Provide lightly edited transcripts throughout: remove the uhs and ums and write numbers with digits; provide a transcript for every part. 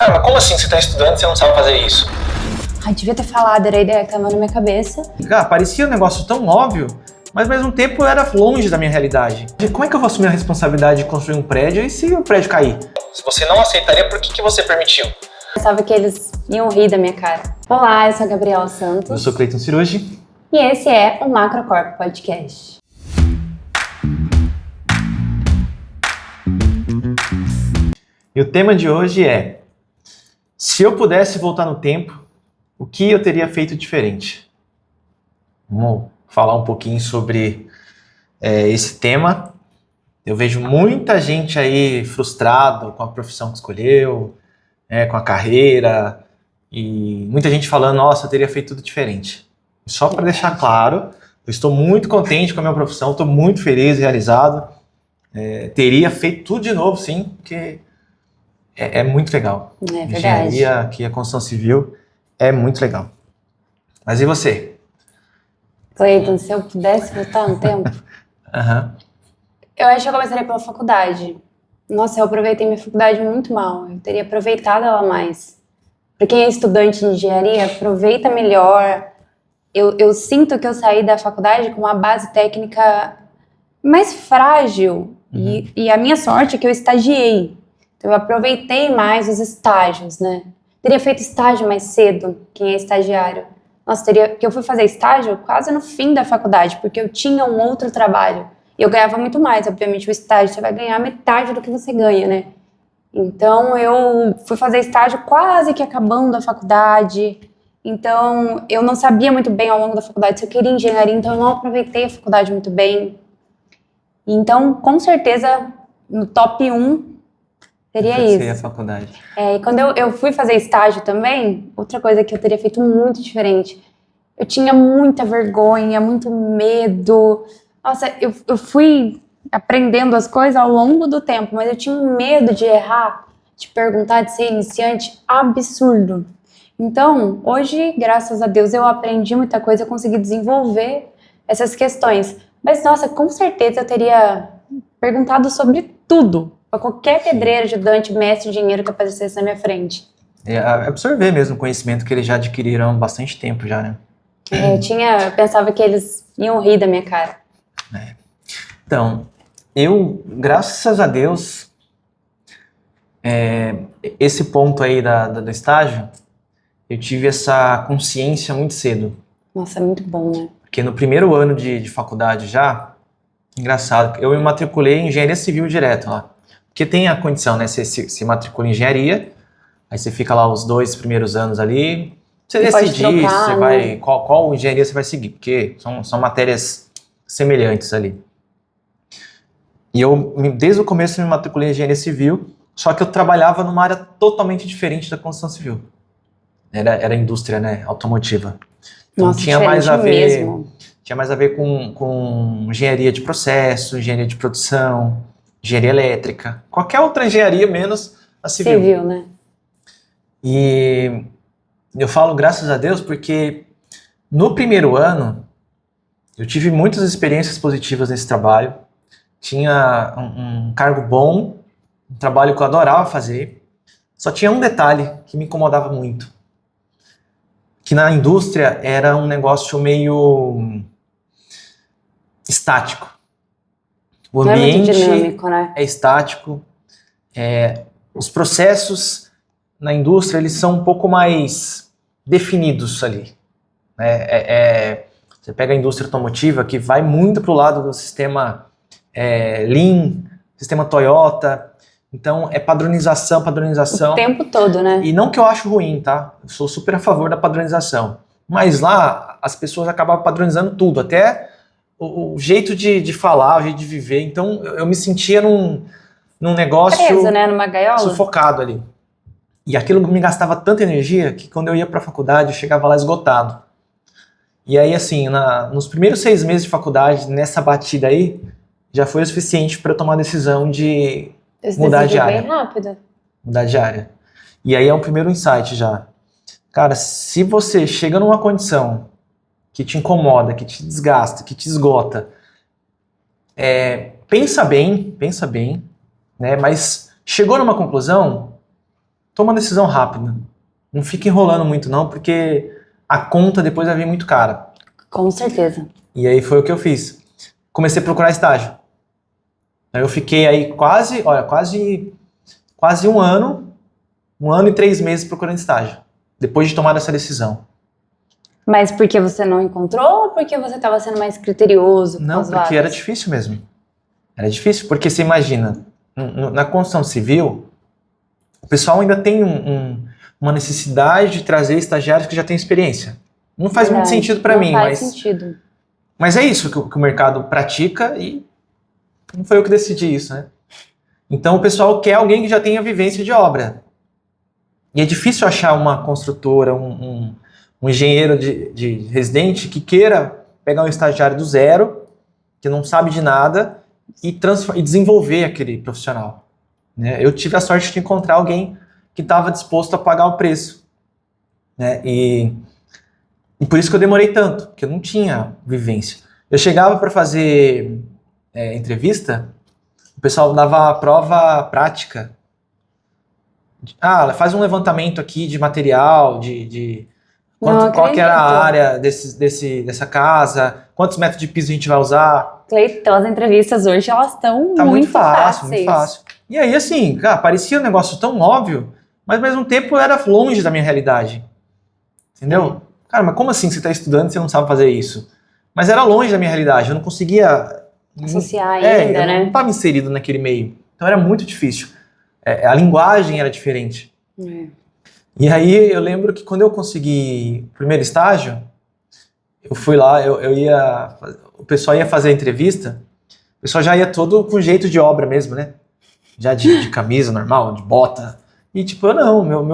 Ah, mas como assim você tá estudando e você não sabe fazer isso? Ai, devia ter falado, era a ideia que tava na minha cabeça. Cara, parecia um negócio tão óbvio, mas ao mesmo tempo era longe da minha realidade. Como é que eu vou assumir a responsabilidade de construir um prédio e se o prédio cair? Se você não aceitaria, por que você permitiu? Eu pensava que eles iam rir da minha cara. Olá, eu sou a Gabriela Santos. Eu sou Cleiton Cirugi. E esse é o Macrocorp Podcast. E o tema de hoje é: se eu pudesse voltar no tempo, o que eu teria feito diferente? Vamos falar um pouquinho sobre esse tema. Eu vejo muita gente aí frustrado com a profissão que escolheu, com a carreira, e muita gente falando, nossa, eu teria feito tudo diferente. E só para deixar claro, eu estou muito contente com a minha profissão, estou muito feliz e realizado. Teria feito tudo de novo, sim, porque é muito legal. É verdade. Engenharia, aqui a construção civil, é muito legal. Mas e você? Cleiton, se eu pudesse voltar no tempo, eu acho que eu começaria pela faculdade. Nossa, eu aproveitei minha faculdade muito mal. Eu teria aproveitado ela mais. Para quem é estudante de engenharia, aproveita melhor. Eu sinto que eu saí da faculdade com uma base técnica mais frágil. E a minha sorte é que eu estagiei. Então eu aproveitei mais os estágios, né? Teria feito estágio mais cedo, quem é estagiário. Nossa, que eu fui fazer estágio quase no fim da faculdade, porque eu tinha um outro trabalho. E eu ganhava muito mais, obviamente, o estágio você vai ganhar metade do que você ganha, né? Então eu fui fazer estágio quase que acabando a faculdade. Então eu não sabia muito bem ao longo da faculdade se eu queria engenharia, então eu não aproveitei a faculdade muito bem. Então, com certeza, no top 1 seria isso. A faculdade. E quando eu fui fazer estágio também, outra coisa que eu teria feito muito diferente. Eu tinha muita vergonha, muito medo. Nossa, eu fui aprendendo as coisas ao longo do tempo, mas eu tinha um medo de errar, de perguntar, de ser iniciante, absurdo. Então, hoje, graças a Deus, eu aprendi muita coisa, eu consegui desenvolver essas questões. Mas, nossa, com certeza eu teria perguntado sobre tudo. Para qualquer pedreiro, ajudante, mestre, engenheiro que aparecesse na minha frente. Absorver mesmo o conhecimento que eles já adquiriram há bastante tempo já, né? Eu pensava que eles iam rir da minha cara. Então, eu, graças a Deus, esse ponto aí do estágio, eu tive essa consciência muito cedo. Nossa, é muito bom, né? Porque no primeiro ano de faculdade já, engraçado, eu me matriculei em engenharia civil direto lá. Porque tem a condição, né? Você se matricula em engenharia, aí você fica lá os 2 primeiros anos ali, você decidir trocar, você né? qual engenharia você vai seguir, porque são matérias semelhantes ali. E eu, desde o começo, me matriculei em engenharia civil, só que eu trabalhava numa área totalmente diferente da construção civil. Era indústria, né? Automotiva. Então Nossa, tinha mais a ver, mesmo. tinha mais a ver com engenharia de processo, engenharia de produção, engenharia elétrica, qualquer outra engenharia menos a civil. Civil, né? E eu falo graças a Deus porque no primeiro ano eu tive muitas experiências positivas nesse trabalho. Tinha um cargo bom, um trabalho que eu adorava fazer. Só tinha um detalhe que me incomodava muito. Que na indústria era um negócio meio estático. O ambiente Não é muito dinâmico, né? é estático. Os processos na indústria eles são um pouco mais definidos ali. Você pega a indústria automotiva que vai muito para o lado do sistema Lean, sistema Toyota. Então é padronização. O tempo todo, né? E não que eu acho ruim, tá? Eu sou super a favor da padronização. Mas lá as pessoas acabavam padronizando tudo, até o jeito de falar, o jeito de viver. Então eu me sentia num negócio preso, né? Numa gaiola. sufocado ali. E aquilo me gastava tanta energia que quando eu ia pra faculdade eu chegava lá esgotado. E aí assim, nos primeiros 6 meses de faculdade, nessa batida aí, já foi o suficiente para eu tomar a decisão de mudar de área. Bem rápido. Mudar de área. E aí é o primeiro insight já. Cara, se você chega numa condição que te incomoda, que te desgasta, que te esgota, pensa bem, né? Mas chegou numa conclusão, toma uma decisão rápida. Não fica enrolando muito não, porque a conta depois vai vir muito cara. Com certeza. E aí foi o que eu fiz. Comecei a procurar estágio. Aí eu fiquei aí quase um ano e 3 meses procurando estágio, depois de tomar essa decisão. Mas porque você não encontrou ou porque você estava sendo mais criterioso com Não, as porque vagas? era difícil mesmo. Era difícil, porque você imagina, na construção civil, o pessoal ainda tem uma necessidade de trazer estagiários que já têm experiência. Não faz muito sentido para mim, não faz sentido. Mas é isso que o mercado pratica e não foi eu que decidi isso, né? Então o pessoal quer alguém que já tenha vivência de obra. E é difícil achar uma construtora, um engenheiro de residente que queira pegar um estagiário do zero, que não sabe de nada, e desenvolver aquele profissional, né? Eu tive a sorte de encontrar alguém que estava disposto a pagar o preço, né? E por isso que eu demorei tanto, porque eu não tinha vivência. Eu chegava para fazer entrevista, o pessoal dava a prova prática. Faz um levantamento aqui de material, qual que era a área dessa casa, quantos metros de piso a gente vai usar. Cleiton, as entrevistas hoje, elas estão muito fáceis. Muito fácil. E aí, assim, cara, parecia um negócio tão óbvio, mas ao mesmo tempo era longe da minha realidade. Entendeu? Cara, mas como assim você está estudando e você não sabe fazer isso? Mas era longe da minha realidade, eu não conseguia associar ainda, eu né? não estava inserido naquele meio. Então era muito difícil. A linguagem era diferente. E aí eu lembro que quando eu consegui o primeiro estágio, eu fui lá, o pessoal ia fazer a entrevista, o pessoal já ia todo com jeito de obra mesmo, né? Já de camisa normal, de bota. E tipo, eu não, meu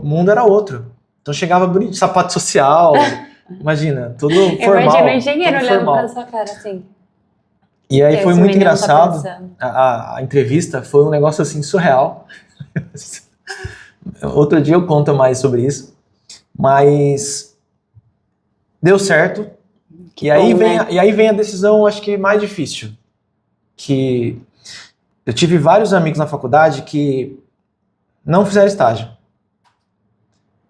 mundo era outro. Então chegava bonito, sapato social, imagina, tudo formal. Imagina o engenheiro olhando pra sua cara assim. E aí foi muito engraçado, a entrevista foi um negócio assim surreal. Outro dia eu conto mais sobre isso, mas deu certo. E aí vem a decisão, acho que mais difícil, que eu tive vários amigos na faculdade que não fizeram estágio.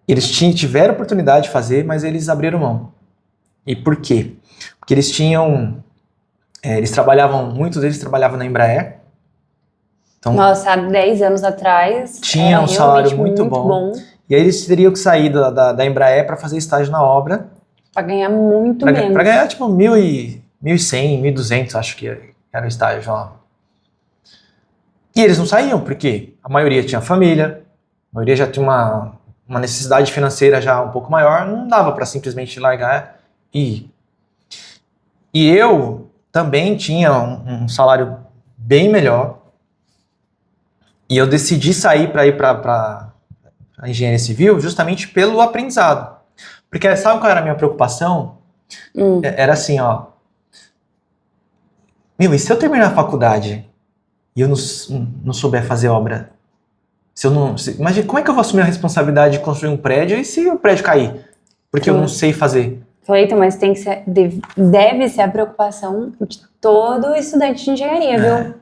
Eles tiveram oportunidade de fazer, mas eles abriram mão. E por quê? Porque eles tinham... muitos deles trabalhavam na Embraer. Então, nossa, há 10 anos atrás tinha um salário muito bom. E aí eles teriam que sair da Embraer para fazer estágio na obra. Para ganhar muito menos. Para ganhar tipo 1.100, 1.200, acho que era o estágio lá. E eles não saíam, porque a maioria tinha família, a maioria já tinha uma necessidade financeira já um pouco maior, não dava para simplesmente largar e ir. E eu também tinha um salário bem melhor, e eu decidi sair para ir para a engenharia civil justamente pelo aprendizado. Porque sabe qual era a minha preocupação? Era assim, ó. E se eu terminar a faculdade e eu não souber fazer obra? Imagina, como é que eu vou assumir a responsabilidade de construir um prédio e se o prédio cair? Porque eu não sei fazer. Cleiton, mas deve ser a preocupação de todo estudante de engenharia, viu?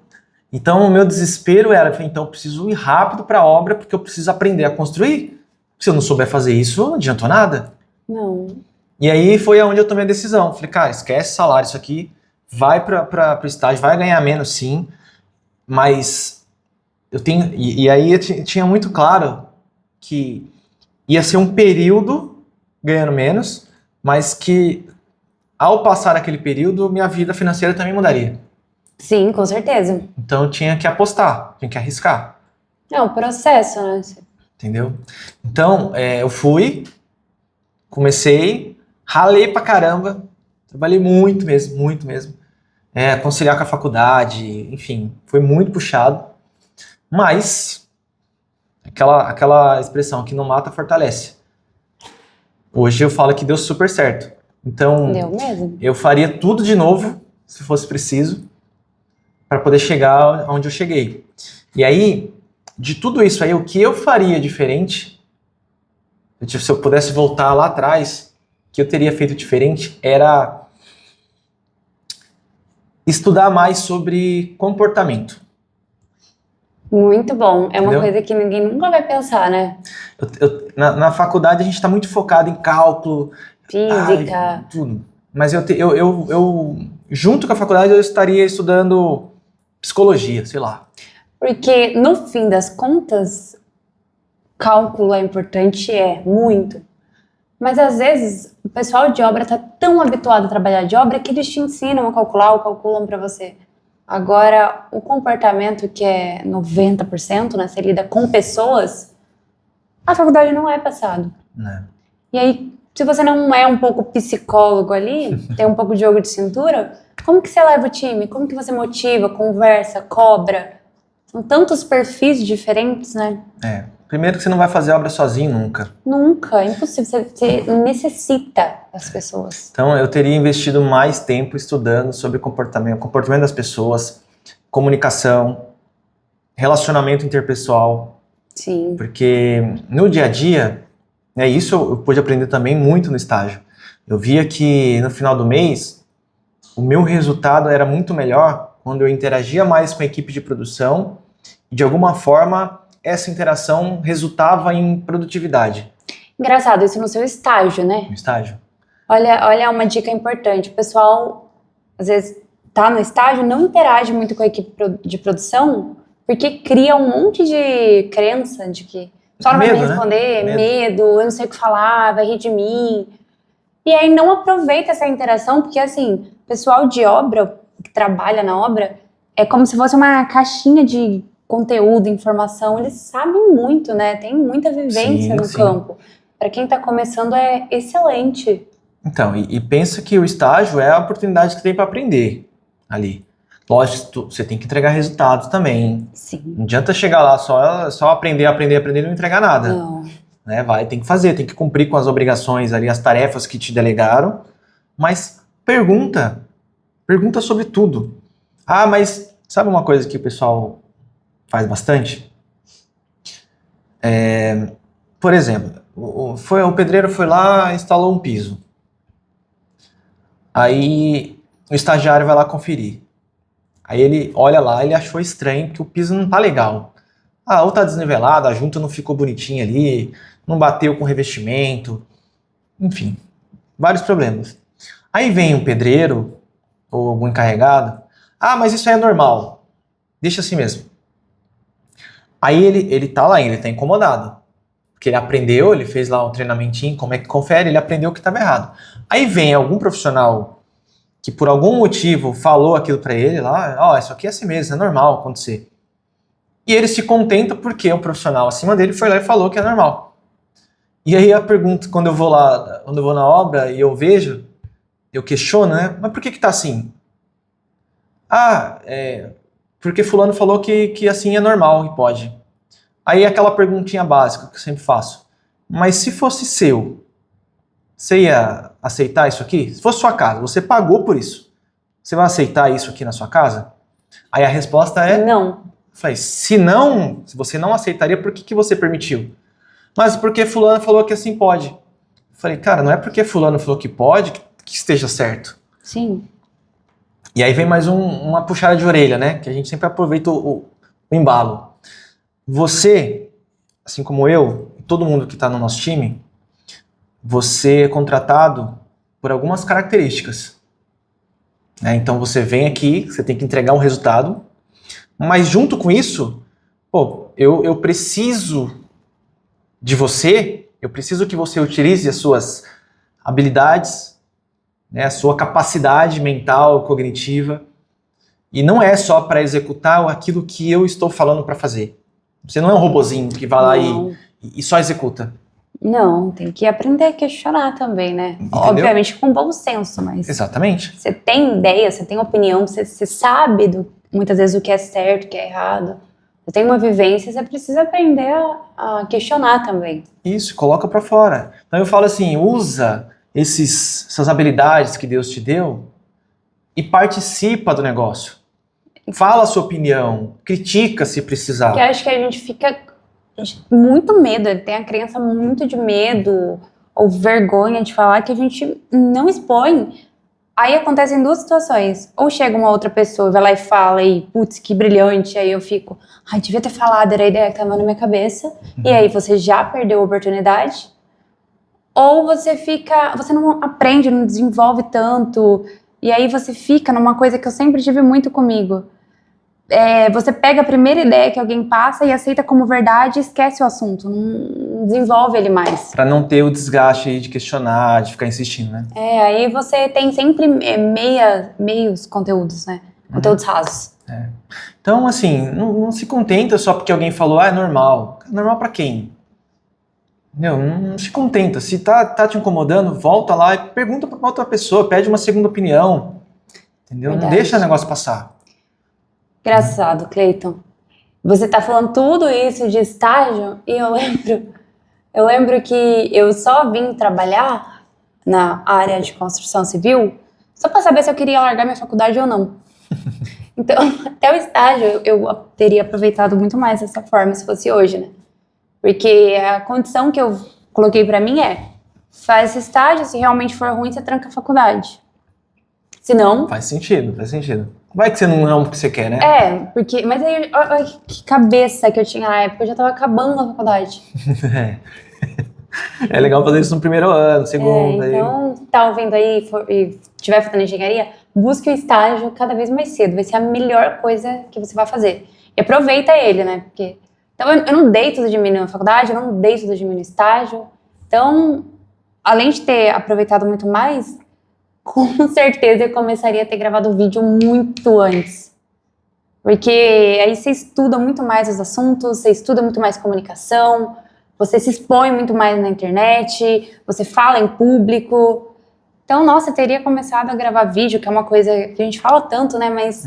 Então, o meu desespero era, então, eu preciso ir rápido para a obra porque eu preciso aprender a construir. Se eu não souber fazer isso, não adiantou nada. Não. E aí foi onde eu tomei a decisão. Falei, cara, esquece salário, isso aqui, vai para o estágio, vai ganhar menos sim, mas eu tenho... E aí eu tinha muito claro que ia ser um período ganhando menos, mas que ao passar aquele período, minha vida financeira também mudaria. Sim, com certeza. Então eu tinha que apostar, tinha que arriscar. É um processo, né? Entendeu? Então, eu fui, comecei, ralei pra caramba, trabalhei muito mesmo. Conciliar com a faculdade, enfim, foi muito puxado. Mas, aquela expressão que não mata, fortalece. Hoje eu falo que deu super certo. Então, deu mesmo. Eu faria tudo de novo, se fosse preciso, para poder chegar onde eu cheguei. E aí, de tudo isso aí, o que eu faria diferente, se eu pudesse voltar lá atrás, o que eu teria feito diferente era estudar mais sobre comportamento. Muito bom. É uma Entendeu? coisa que ninguém nunca vai pensar, né? Na faculdade a gente está muito focado em cálculo, Física. tudo. Mas eu, junto com a faculdade, eu estaria estudando psicologia, sei lá. Porque, no fim das contas, cálculo é importante, muito. Mas, às vezes, o pessoal de obra está tão habituado a trabalhar de obra que eles te ensinam a calcular ou calculam para você. Agora, o comportamento, que é 90%, né? Você lida com pessoas, a faculdade não é passado. Né? E aí, se você não é um pouco psicólogo ali, tem um pouco de jogo de cintura, como que você leva o time? Como que você motiva, conversa, cobra? São tantos perfis diferentes, né? Primeiro que você não vai fazer obra sozinho nunca. Nunca, é impossível. Você necessita das pessoas. Então eu teria investido mais tempo estudando sobre comportamento das pessoas, comunicação, relacionamento interpessoal. Sim. Porque no dia a dia, isso eu pude aprender também muito no estágio. Eu via que no final do mês, o meu resultado era muito melhor quando eu interagia mais com a equipe de produção e de alguma forma essa interação resultava em produtividade. Engraçado, isso no seu estágio, né? No estágio. Olha uma dica importante. O pessoal, às vezes, tá no estágio, não interage muito com a equipe de produção, porque cria um monte de crença de que só não vai me responder, medo, eu não sei o que falar, vai rir de mim. E aí não aproveita essa interação, porque assim, pessoal de obra, que trabalha na obra, é como se fosse uma caixinha de conteúdo, informação. Eles sabem muito, né? Tem muita vivência no campo. Para quem tá começando é excelente. Então, e pensa que o estágio é a oportunidade que tem para aprender ali. Lógico, você tem que entregar resultados também. Sim. Não adianta chegar lá só aprender e não entregar nada. Não. Né? Tem que fazer, tem que cumprir com as obrigações ali, as tarefas que te delegaram. Mas pergunta sobre tudo. Ah, mas sabe uma coisa que o pessoal faz bastante? Por exemplo, o pedreiro foi lá e instalou um piso. Aí o estagiário vai lá conferir. Aí ele olha lá, ele achou estranho que o piso não tá legal. Ou tá desnivelado, a junta não ficou bonitinha ali, não bateu com o revestimento. Enfim, vários problemas. Aí vem um pedreiro ou algum encarregado. Mas isso aí é normal. Deixa assim mesmo. Aí ele tá lá, ele tá incomodado. Porque ele aprendeu, ele fez lá um treinamentinho, como é que confere, ele aprendeu que estava errado. Aí vem algum profissional que por algum motivo falou aquilo para ele lá, isso aqui é assim mesmo, é normal acontecer. E ele se contenta porque um profissional acima dele foi lá e falou que é normal. E aí a pergunta, quando eu vou na obra e eu vejo, eu questiono, né? Mas por que tá assim? Porque fulano falou que assim é normal e pode. Aí aquela perguntinha básica que eu sempre faço. Mas se fosse seu, você ia aceitar isso aqui? Se fosse sua casa, você pagou por isso. Você vai aceitar isso aqui na sua casa? Aí a resposta é... Não. Eu falei, se você não aceitaria, por que você permitiu? Mas porque fulano falou que assim pode. Eu falei, cara, não é porque fulano falou que pode que esteja certo. Sim. E aí vem mais uma puxada de orelha, né? Que a gente sempre aproveita o embalo. Você, assim como eu, todo mundo que está no nosso time, você é contratado por algumas características. Então você vem aqui, você tem que entregar um resultado, mas junto com isso, eu preciso de você, eu preciso que você utilize as suas habilidades, né, a sua capacidade mental, cognitiva, e não é só para executar aquilo que eu estou falando para fazer. Você não é um robozinho que vai lá e só executa. Não, tem que aprender a questionar também, né? Entendeu? Obviamente com bom senso, mas... Exatamente. Você tem ideia, você tem opinião, você sabe muitas vezes o que é certo, o que é errado. Você tem uma vivência, você precisa aprender a questionar também. Isso, coloca pra fora. Então eu falo assim, usa essas habilidades que Deus te deu e participa do negócio. Fala a sua opinião, critica se precisar. Porque eu acho que a gente fica muito medo, tem a crença muito de medo ou vergonha de falar que a gente não expõe Aí acontecem duas situações. Ou chega uma outra pessoa, vai lá e fala, e putz, que brilhante. Aí eu fico, ai, devia ter falado, era a ideia que tava na minha cabeça. E aí você já perdeu a oportunidade. Ou você não aprende, não desenvolve tanto. E aí você fica numa coisa que eu sempre tive muito comigo. Você pega a primeira ideia que alguém passa e aceita como verdade e esquece o assunto. Não desenvolve ele mais. Pra não ter o desgaste aí de questionar, de ficar insistindo, né? Aí você tem sempre meios conteúdos, né? Conteúdos rasos. Então, assim, não se contenta só porque alguém falou, é normal. Normal pra quem? Não se contenta. Se tá te incomodando, volta lá e pergunta pra outra pessoa, pede uma segunda opinião. Entendeu? Verdade. Não deixa o negócio passar. Engraçado, Cleiton. Você tá falando tudo isso de estágio e eu lembro que eu só vim trabalhar na área de construção civil só para saber se eu queria largar minha faculdade ou não. Então, até o estágio eu teria aproveitado muito mais dessa forma se fosse hoje, né? Porque a condição que eu coloquei para mim faz esse estágio, se realmente for ruim, você tranca a faculdade. Se não... Faz sentido. Vai que você não é o que você quer, né? Mas aí, olha que cabeça que eu tinha na época, eu já tava acabando a faculdade. É legal fazer isso no primeiro ano, segundo. Então, tá ouvindo aí e estiver fazendo engenharia, busque o estágio cada vez mais cedo, vai ser a melhor coisa que você vai fazer. E aproveita ele, né? Porque, então, eu não dei tudo de mim na faculdade, eu não dei tudo de mim no estágio. Então, além de ter aproveitado muito mais, com certeza eu começaria a ter gravado o vídeo muito antes. Porque aí você estuda muito mais os assuntos, você estuda muito mais comunicação, você se expõe muito mais na internet, você fala em público. Então, nossa, eu teria começado a gravar vídeo, que é uma coisa que a gente fala tanto, né? Mas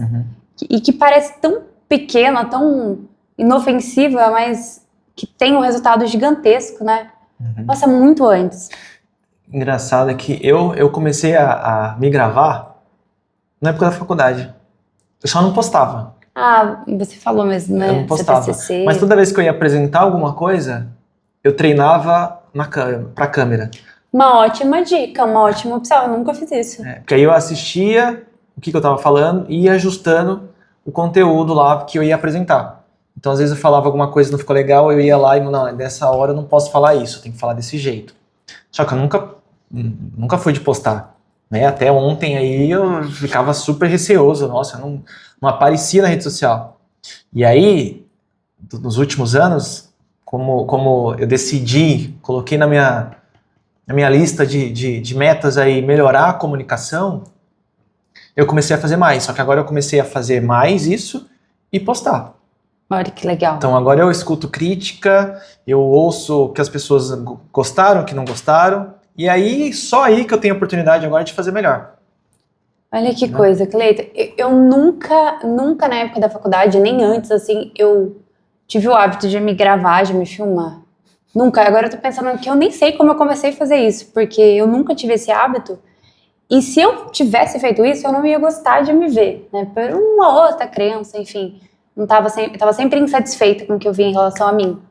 que parece tão pequena, tão inofensiva, mas que tem um resultado gigantesco, né? Nossa, muito antes. Engraçado é que eu comecei a me gravar na época da faculdade. Eu só não postava. Você falou mesmo, né? Eu não postava. TCC. Mas toda vez que eu ia apresentar alguma coisa, eu treinava pra câmera. Uma ótima dica, uma ótima opção. Eu nunca fiz isso. Porque aí eu assistia o que eu tava falando e ia ajustando o conteúdo lá que eu ia apresentar. Então, às vezes eu falava alguma coisa que não ficou legal, eu ia lá e, não, nessa hora eu não posso falar isso, eu tenho que falar desse jeito. Só que eu nunca fui de postar, né? Até ontem aí eu ficava super receoso, nossa, eu não aparecia na rede social. E aí, nos últimos anos, como eu decidi, coloquei na minha lista de metas aí melhorar a comunicação, eu comecei a fazer mais. Só que agora eu comecei a fazer mais isso e postar. Olha que legal. Então agora eu escuto crítica, eu ouço que as pessoas gostaram, que não gostaram, e aí só aí que eu tenho a oportunidade agora de fazer melhor. Olha que coisa, Cleiton. Eu nunca na época da faculdade, nem antes, assim, eu tive o hábito de me gravar, de me filmar. Nunca. Agora eu tô pensando que eu nem sei como eu comecei a fazer isso, porque eu nunca tive esse hábito. E se eu tivesse feito isso, eu não ia gostar de me ver, né? Por uma outra crença, enfim. Eu tava sempre insatisfeita com o que eu via em relação a mim.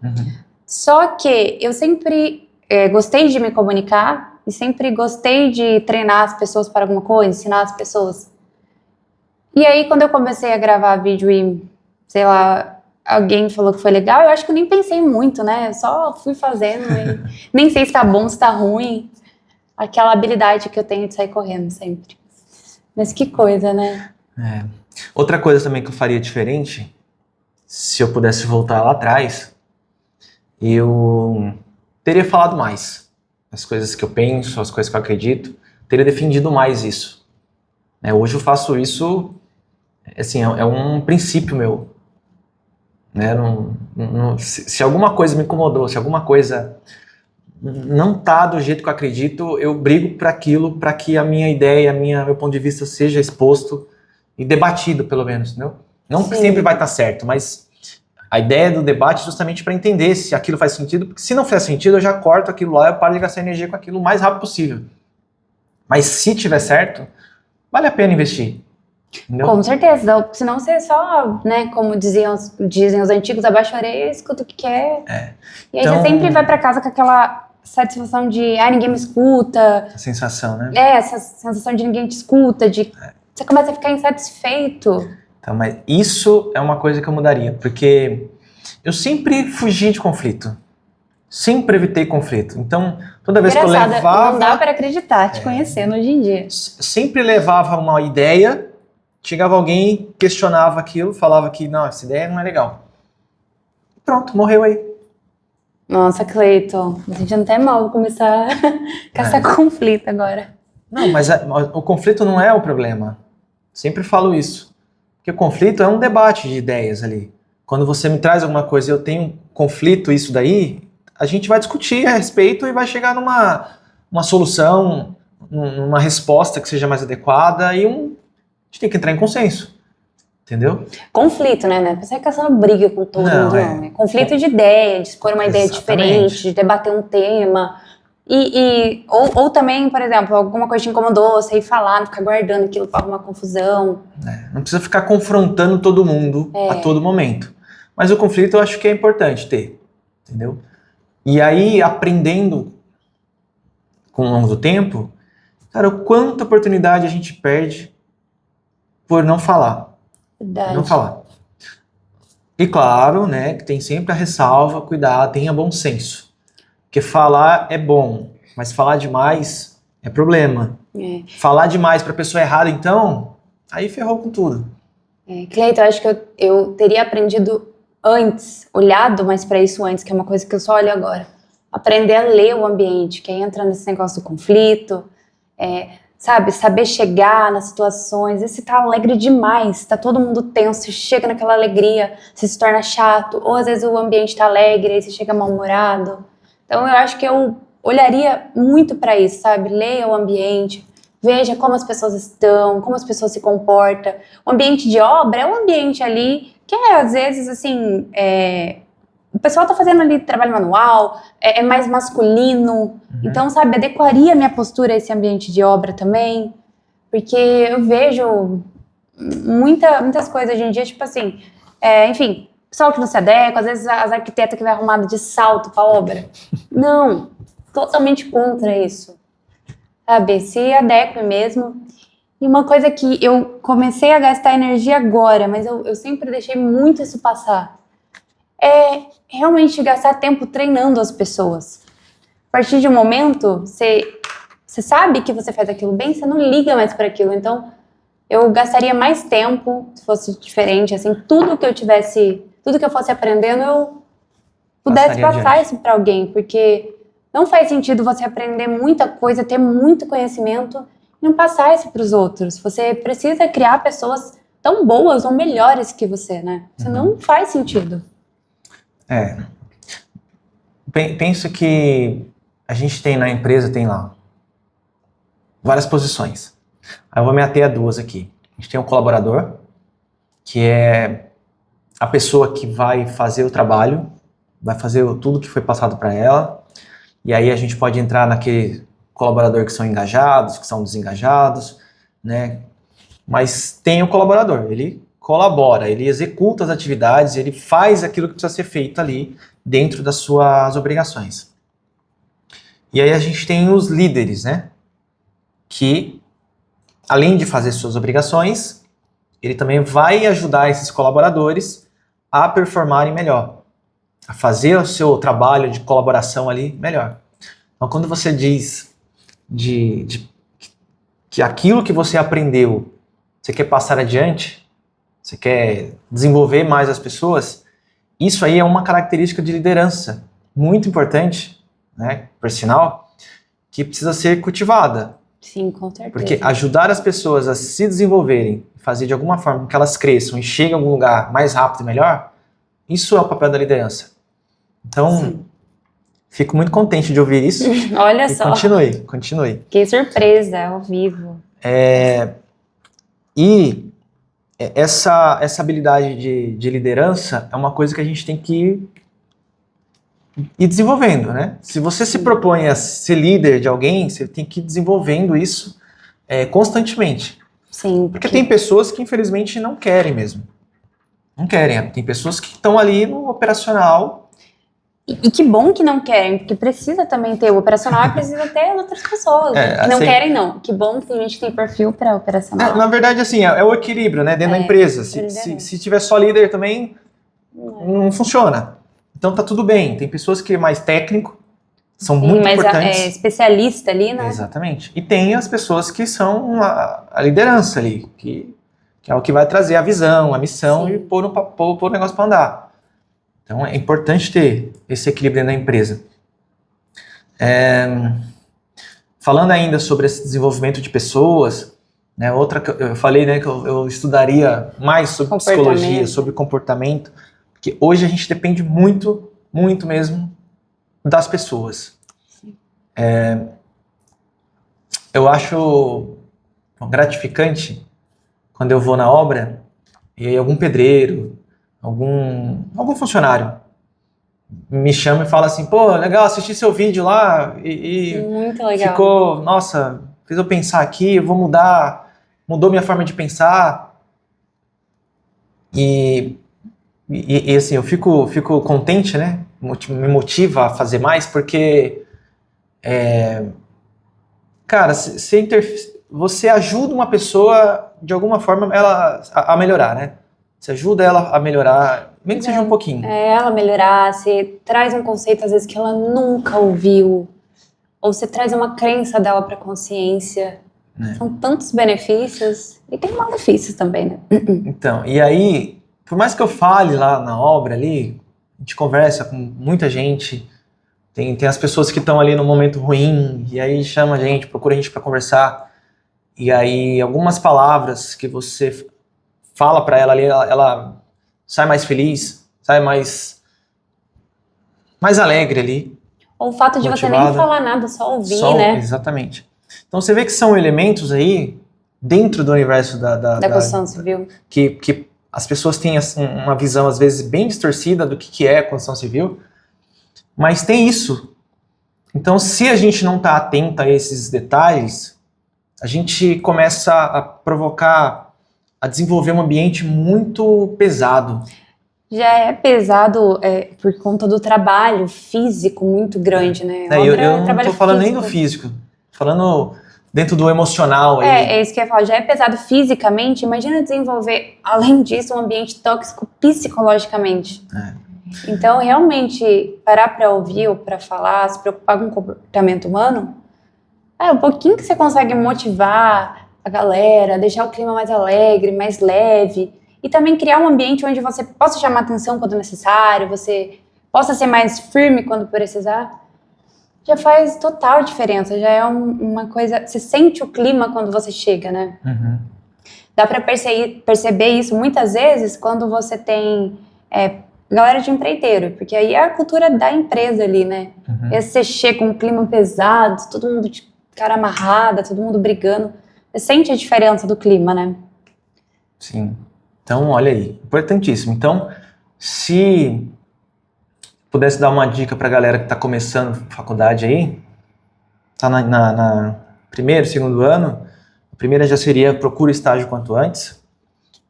Só que eu sempre gostei de me comunicar e sempre gostei de treinar as pessoas para alguma coisa, ensinar as pessoas. E aí, quando eu comecei a gravar vídeo e, sei lá, alguém falou que foi legal, eu acho que eu nem pensei muito, né? Eu só fui fazendo e nem sei se tá bom, se tá ruim. Aquela habilidade que eu tenho de sair correndo sempre. Mas que coisa, né? Outra coisa também que eu faria diferente, se eu pudesse voltar lá atrás, eu teria falado mais. As coisas que eu penso, as coisas que eu acredito, teria defendido mais isso. Hoje eu faço isso, assim, é um princípio meu. Se alguma coisa me incomodou, se alguma coisa não tá do jeito que eu acredito, eu brigo para aquilo, para que a minha ideia, meu ponto de vista seja exposto e debatido, pelo menos, entendeu? Não que sempre vai estar certo, mas a ideia do debate é justamente para entender se aquilo faz sentido, porque se não fizer sentido, eu já corto aquilo lá, eu paro de gastar energia com aquilo o mais rápido possível. Mas se tiver certo, vale a pena investir. Entendeu? Com certeza, senão você só, né, como dizem os antigos, abaixa a orelha, escuta o que quer. E aí Então, você sempre vai pra casa com aquela satisfação de, ninguém me escuta. A sensação, né? Essa sensação de ninguém te escuta, você começa a ficar insatisfeito. Então, mas isso é uma coisa que eu mudaria, porque eu sempre fugi de conflito. Sempre evitei conflito. Então, toda vez que eu levava... Não dá para acreditar, te conhecendo hoje em dia. Sempre levava uma ideia, chegava alguém, questionava aquilo, falava que, não, essa ideia não é legal. Pronto, morreu aí. Nossa, Cleiton, tô sentindo até mal, vou começar a caçar conflito agora. Não, mas o conflito não é o problema. Sempre falo isso. Porque o conflito é um debate de ideias ali. Quando você me traz alguma coisa e eu tenho um conflito, isso daí, a gente vai discutir a respeito e vai chegar numa solução, numa resposta que seja mais adequada e a gente tem que entrar em consenso. Entendeu? Conflito, né? Não é você caçando briga com todo mundo, não. É conflito de ideia, de expor uma ideia diferente, de debater um tema. Ou também, por exemplo, alguma coisa te incomodou, você ir falar, não ficar guardando aquilo para arrumar confusão. Não precisa ficar confrontando todo mundo a todo momento. Mas o conflito eu acho que é importante ter. Entendeu? E aí, aprendendo com o longo do tempo, cara, o quanta oportunidade a gente perde por não falar. Verdade. Não falar. E claro, né, que tem sempre a ressalva, cuidado, tenha bom senso. Porque falar é bom, mas falar demais é problema. Falar demais pra pessoa errada, então, aí ferrou com tudo. Cleiton, eu acho que eu teria aprendido antes, olhado mais pra isso antes, que é uma coisa que eu só olho agora. Aprender a ler o ambiente, que aí entra nesse negócio do conflito, sabe, saber chegar nas situações. E se tá alegre demais, tá todo mundo tenso, você chega naquela alegria, você se torna chato, ou às vezes o ambiente tá alegre, aí você chega mal-humorado. Então eu acho que eu olharia muito pra isso, sabe, leia o ambiente, veja como as pessoas estão, como as pessoas se comportam. O ambiente de obra é um ambiente ali que às vezes, assim, o pessoal tá fazendo ali trabalho manual, é mais masculino. Então, sabe, adequaria a minha postura a esse ambiente de obra também, porque eu vejo muitas coisas hoje em dia, tipo assim, enfim, pessoal que não se adequa, às vezes as arquitetas que vai arrumada de salto pra obra. Não, totalmente contra isso. Sabe, se adeque mesmo. E uma coisa que eu comecei a gastar energia agora, mas eu sempre deixei muito isso passar, é realmente gastar tempo treinando as pessoas. A partir de um momento, você sabe que você faz aquilo bem, você não liga mais para aquilo. Então, eu gastaria mais tempo, se fosse diferente, assim, tudo que eu fosse aprendendo, eu pudesse passar isso para alguém, porque não faz sentido você aprender muita coisa, ter muito conhecimento e não passar isso para os outros. Você precisa criar pessoas tão boas ou melhores que você, né? Isso não faz sentido. Penso que a gente tem na empresa, tem lá várias posições. Aí eu vou me ater a duas aqui. A gente tem um colaborador, que é a pessoa que vai fazer o trabalho, vai fazer tudo que foi passado para ela, e aí a gente pode entrar naquele colaborador que são engajados, que são desengajados, né? Mas tem o colaborador, ele colabora, ele executa as atividades, ele faz aquilo que precisa ser feito ali dentro das suas obrigações. E aí a gente tem os líderes, né? Que, além de fazer suas obrigações, ele também vai ajudar esses colaboradores a performarem melhor, a fazer o seu trabalho de colaboração ali melhor. Então, quando você diz que aquilo que você aprendeu, você quer passar adiante, você quer desenvolver mais as pessoas, isso aí é uma característica de liderança muito importante, né, por sinal, que precisa ser cultivada. Sim, com certeza. Porque ajudar as pessoas a se desenvolverem, fazer de alguma forma que elas cresçam e cheguem a algum lugar mais rápido e melhor, isso é o papel da liderança. Então, fico muito contente de ouvir isso. Olha só. Continue. Que surpresa, ao vivo. E essa habilidade de liderança é uma coisa que a gente tem que ir desenvolvendo, né? Se você se propõe a ser líder de alguém, você tem que ir desenvolvendo isso constantemente. Sim. Porque tem pessoas que, infelizmente, não querem mesmo. Não querem. Tem pessoas que estão ali no operacional E que bom que não querem, porque precisa também ter o operacional e precisa ter outras pessoas. Que não assim, querem, não. Que bom que tem gente que tem perfil para operacional. Na verdade, assim, é o equilíbrio, né, dentro da empresa. Se tiver só líder também, não funciona. Então tá tudo bem. Tem pessoas que é mais técnico, são muito importantes. É especialista ali, né? Exatamente. E tem as pessoas que são a liderança ali, que é o que vai trazer a visão, a missão e pôr o negócio para andar. Então é importante ter esse equilíbrio na empresa. Falando ainda sobre esse desenvolvimento de pessoas, né, outra que eu falei, né, que eu estudaria mais sobre psicologia, sobre comportamento, porque hoje a gente depende muito, muito mesmo das pessoas. Eu acho gratificante quando eu vou na obra e aí algum pedreiro, algum funcionário me chama e fala assim, pô, legal, assisti seu vídeo lá e muito legal. Ficou, nossa, fez eu pensar aqui, eu vou mudou minha forma de pensar. E assim, eu fico contente, né? Me motiva a fazer mais, porque cara, você ajuda uma pessoa de alguma forma a melhorar, né? Você ajuda ela a melhorar, mesmo que seja um pouquinho. Ela melhorar, você traz um conceito às vezes que ela nunca ouviu, ou você traz uma crença dela para consciência. São tantos benefícios e tem malefícios também, né? Então, e aí, por mais que eu fale lá na obra ali, a gente conversa com muita gente, tem as pessoas que estão ali no momento ruim, e aí chama a gente, procura a gente para conversar, e aí algumas palavras que você fala para ela ali, ela sai mais feliz, sai mais alegre ali. Ou o fato de motivada. Você nem falar nada, só ouvir, né? Exatamente. Então você vê que são elementos aí dentro do universo da construção civil. Que as pessoas têm uma visão às vezes bem distorcida do que é a construção civil, mas tem isso. Então se a gente não está atento a esses detalhes, a gente começa a desenvolver um ambiente muito pesado. Já é pesado por conta do trabalho físico muito grande, né? Eu não estou falando nem do físico, falando dentro do emocional. Aí. É isso que eu ia falar, já é pesado fisicamente, imagina desenvolver, além disso, um ambiente tóxico psicologicamente. Então, realmente, parar para ouvir ou para falar, se preocupar com o comportamento humano, um pouquinho que você consegue motivar a galera, deixar o clima mais alegre, mais leve, e também criar um ambiente onde você possa chamar atenção quando necessário, você possa ser mais firme quando precisar, já faz total diferença, já é uma coisa, você sente o clima quando você chega, né? Uhum. Dá para perceber isso muitas vezes quando você tem galera de empreiteiro, porque aí é a cultura da empresa ali, né? Uhum. E aí você chega com um clima pesado, todo mundo de cara amarrada, todo mundo brigando, você sente a diferença do clima, né? Sim. Então, olha aí, importantíssimo. Então, se pudesse dar uma dica para a galera que está começando faculdade aí, está na primeiro, segundo ano, a primeira já seria procura estágio quanto antes.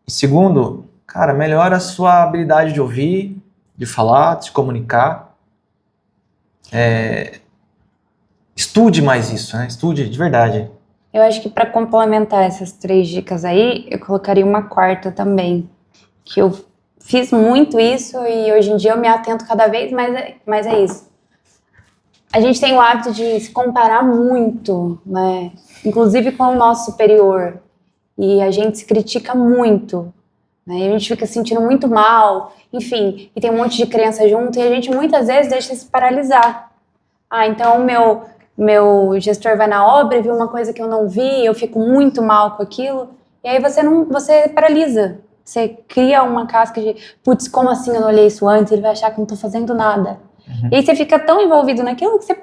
E segundo, cara, melhora a sua habilidade de ouvir, de falar, de se comunicar. Estude mais isso, né? Estude de verdade. Eu acho que para complementar essas 3 dicas aí, eu colocaria uma 4ª também, que eu fiz muito isso e hoje em dia eu me atento cada vez mais a isso. A gente tem o hábito de se comparar muito, né? Inclusive com o nosso superior, e a gente se critica muito, né? E a gente fica se sentindo muito mal, enfim, e tem um monte de criança junto e a gente muitas vezes deixa se paralisar. Então meu gestor vai na obra e vê uma coisa que eu não vi, eu fico muito mal com aquilo, e aí você paralisa. Você cria uma casca de, putz, como assim eu não olhei isso antes? Ele vai achar que eu não tô fazendo nada. Uhum. E aí você fica tão envolvido naquilo que você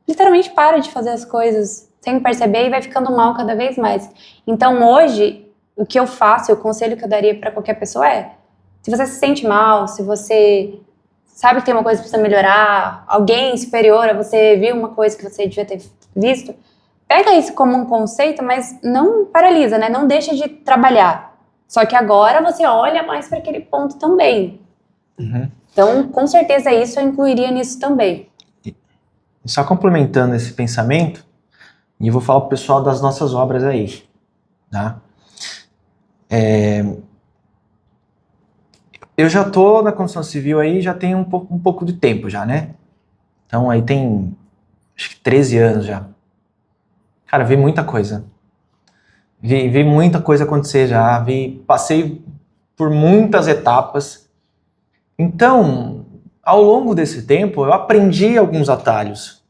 literalmente para de fazer as coisas sem perceber e vai ficando mal cada vez mais. Então hoje, o que eu faço, o conselho que eu daria para qualquer pessoa se você se sente mal, se você sabe que tem uma coisa que precisa melhorar, alguém superior a você viu uma coisa que você devia ter visto, pega isso como um conceito, mas não paralisa, né? Não deixa de trabalhar. Só que agora você olha mais para aquele ponto também. Uhum. Então, com certeza isso eu incluiria nisso também. Só complementando esse pensamento, e eu vou falar pro pessoal das nossas obras aí, tá? Eu já tô na construção civil aí, já tem um pouco de tempo já, né? Então aí tem, acho que 13 anos já. Cara, vi muita coisa. Vi muita coisa acontecer já, passei por muitas etapas. Então, ao longo desse tempo, eu aprendi alguns atalhos.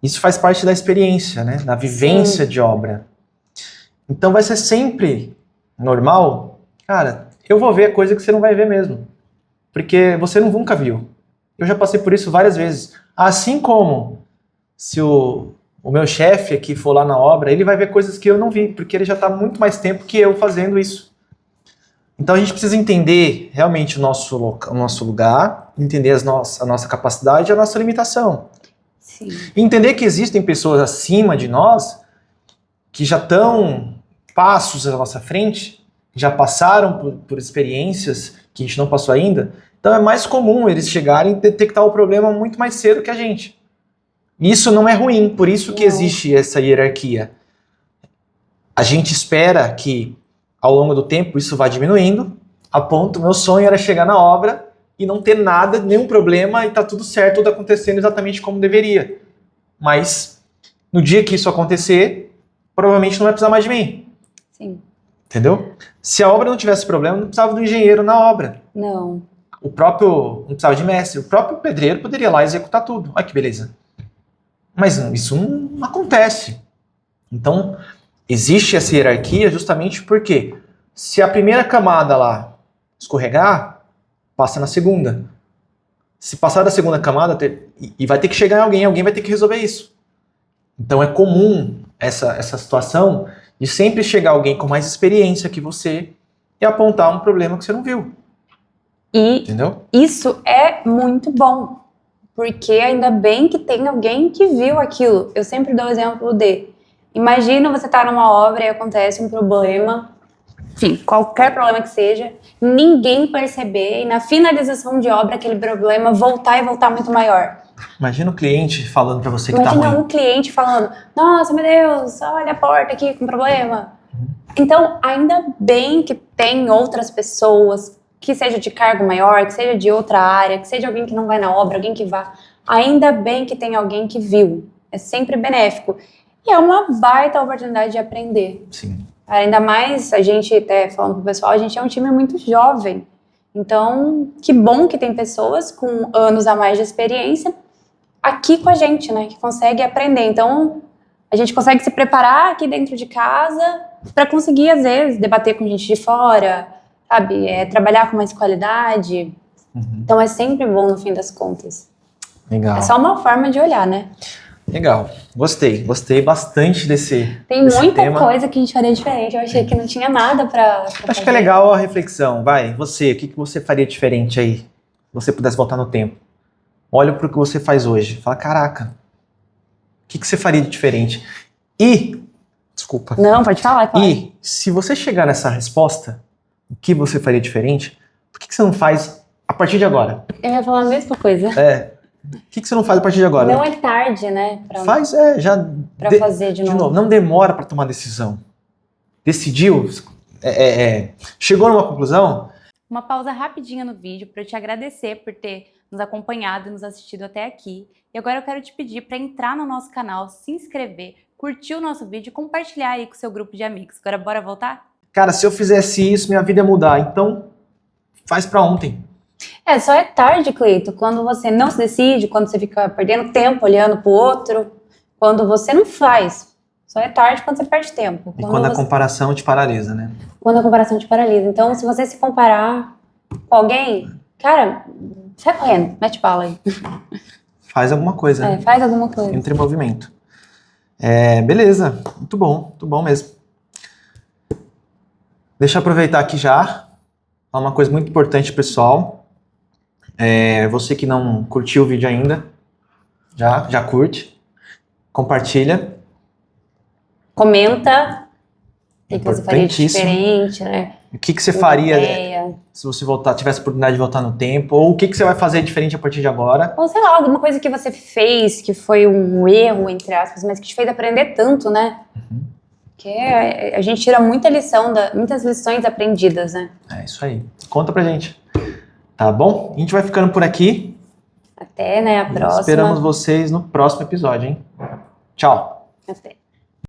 Isso faz parte da experiência, né? Da vivência de obra. Então vai ser sempre normal, cara, eu vou ver coisa que você não vai ver mesmo. Porque você nunca viu. Eu já passei por isso várias vezes. Assim como se o meu chefe aqui for lá na obra, ele vai ver coisas que eu não vi, porque ele já está muito mais tempo que eu fazendo isso. Então a gente precisa entender realmente o nosso lugar, entender a nossa capacidade e a nossa limitação. Sim. E entender que existem pessoas acima de nós que já estão passos à nossa frente, já passaram por experiências que a gente não passou ainda. Então é mais comum eles chegarem e detectar o problema muito mais cedo que a gente. Isso não é ruim, por isso que existe essa hierarquia. A gente espera que ao longo do tempo isso vá diminuindo, a ponto, meu sonho era chegar na obra e não ter nada, nenhum problema, e tá tudo certo, tudo acontecendo exatamente como deveria. Mas no dia que isso acontecer, provavelmente não vai precisar mais de mim. Sim. Entendeu? Se a obra não tivesse problema, não precisava do engenheiro na obra. Não. Não precisava de mestre. O próprio pedreiro poderia ir lá executar tudo. Olha que beleza. Mas isso não acontece. Então, existe essa hierarquia justamente porque se a primeira camada lá escorregar, passa na segunda. Se passar da segunda camada, e vai ter que chegar em alguém vai ter que resolver isso. Então é comum essa situação de sempre chegar alguém com mais experiência que você e apontar um problema que você não viu. E entendeu? Isso é muito bom, porque ainda bem que tem alguém que viu aquilo. Eu sempre dou o exemplo imagina você estar numa obra e acontece um problema, enfim, qualquer problema que seja, ninguém perceber e na finalização de obra aquele problema voltar muito maior. Imagina o cliente falando pra você que tá ruim. Imagina um cliente falando, nossa, meu Deus, olha a porta aqui com problema. Então, ainda bem que tem outras pessoas, que seja de cargo maior, que seja de outra área, que seja alguém que não vai na obra, alguém que vá. Ainda bem que tem alguém que viu. É sempre benéfico. E é uma baita oportunidade de aprender. Sim. Ainda mais, a gente, até falando pro pessoal, a gente é um time muito jovem. Então, que bom que tem pessoas com anos a mais de experiência aqui com a gente, né? Que consegue aprender. Então, a gente consegue se preparar aqui dentro de casa para conseguir, às vezes, debater com gente de fora, sabe? Trabalhar com mais qualidade. Então, é sempre bom no fim das contas. Legal. É só uma forma de olhar, né? Legal. Gostei bastante desse Tem muita tema. coisa que a gente faria diferente. Eu achei que não tinha nada pra Acho fazer. que é legal a reflexão. Vai, você, o que você faria diferente aí? Se você pudesse voltar no tempo. Olha pro que você faz hoje. Fala, caraca, o que você faria de diferente? Desculpa. Não, pode falar, claro. E se você chegar nessa resposta, o que você faria diferente, por que você não faz a partir de agora? Eu ia falar a mesma coisa. O que você não faz a partir de agora? Não é tarde, né? Faz, já... Pra fazer de novo. Não demora pra tomar decisão. Decidiu, chegou numa conclusão. Uma pausa rapidinha no vídeo para eu te agradecer por ter nos acompanhado e nos assistido até aqui. E agora eu quero te pedir para entrar no nosso canal, se inscrever, curtir o nosso vídeo e compartilhar aí com o seu grupo de amigos. Agora bora voltar? Cara, se eu fizesse isso, minha vida ia mudar. Então, faz pra ontem. Só é tarde, Cleito, quando você não se decide, quando você fica perdendo tempo olhando pro outro, quando você não faz. Só é tarde quando você perde tempo. E quando a comparação te paralisa, né? Quando a comparação te paralisa. Então, se você se comparar com alguém, cara, sai correndo, mete bala aí. Faz alguma coisa. Né? Faz alguma coisa. Entre em movimento. Beleza, muito bom mesmo. Deixa eu aproveitar aqui já. Falar uma coisa muito importante, pessoal. Você que não curtiu o vídeo ainda, já curte, compartilha. Comenta. O que você faria de diferente, né? O que você faria se você tivesse a oportunidade de voltar no tempo? Ou o que você vai fazer diferente a partir de agora? Ou sei lá, alguma coisa que você fez que foi um erro, entre aspas, mas que te fez aprender tanto, né? Porque a gente tira muitas lições aprendidas, né? É isso aí. Conta pra gente. Tá bom? A gente vai ficando por aqui. Até, né? A próxima. Esperamos vocês no próximo episódio, hein? Tchau. Até.